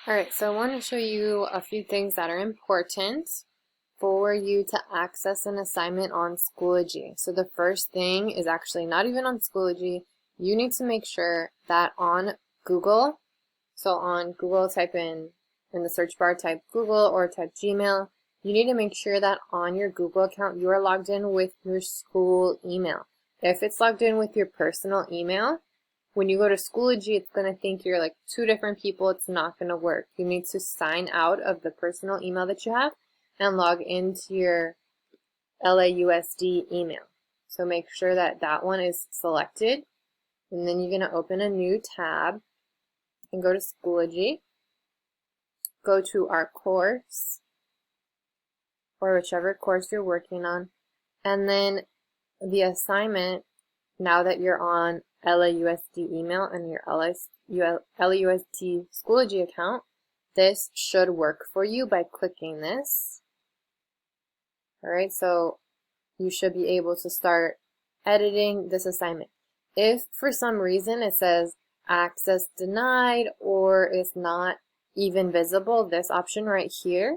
Alright, so I want to show you a few things that are important for you to access an assignment on Schoology. So the first thing is actually not even on Schoology. You need to make sure that on Google, so on Google type in the search bar, type Google or type Gmail. You need to make sure that on your Google account you are logged in with your school email. If it's logged in with your personal email, when you go to Schoology, it's going to think you're like two different people. It's not going to work. You need to sign out of the personal email that you have and log into your LAUSD email. So make sure that that one is selected. And then you're going to open a new tab and go to Schoology. Go to our course or whichever course you're working on. And then the assignment, now that you're on LAUSD email and your LAUSD Schoology account, this should work for you by clicking this. Alright, so you should be able to start editing this assignment. If for some reason it says access denied or is not even visible, this option right here,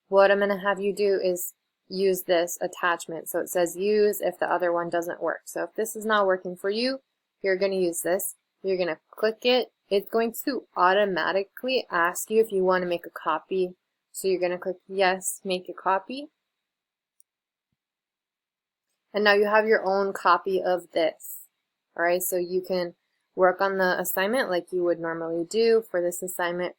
what I'm going to have you do is use this attachment. So it says use if the other one doesn't work. So if this is not working for you, you're going to use this. You're going to click it. It's going to automatically ask you if you want to make a copy. So you're going to click yes, make a copy. And now you have your own copy of this. Alright, so you can work on the assignment like you would normally do for this assignment.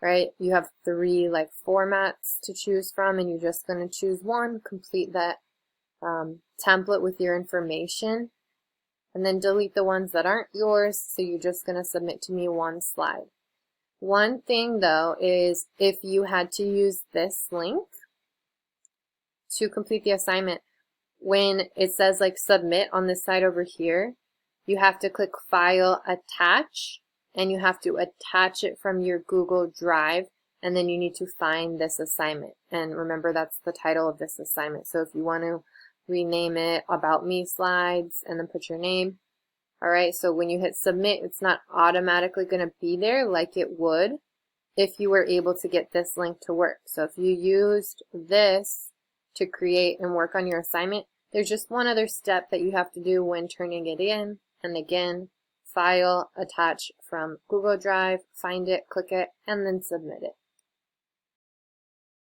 Right, you have three formats to choose from, and you're just going to choose one, complete that template with your information, and then delete the ones that aren't yours. So you're just going to submit to me one slide. One thing though is if you had to use this link to complete the assignment, when it says submit on this side over here, you have to click File, Attach, and you have to attach it from your Google Drive, and then you need to find this assignment. And remember, that's the title of this assignment. So if you want to rename it About Me Slides and then put your name. Alright, so when you hit submit, it's not automatically going to be there like it would if you were able to get this link to work. So if you used this to create and work on your assignment, there's just one other step that you have to do when turning it in. And again, File, Attach from Google Drive, find it, click it, and then submit it.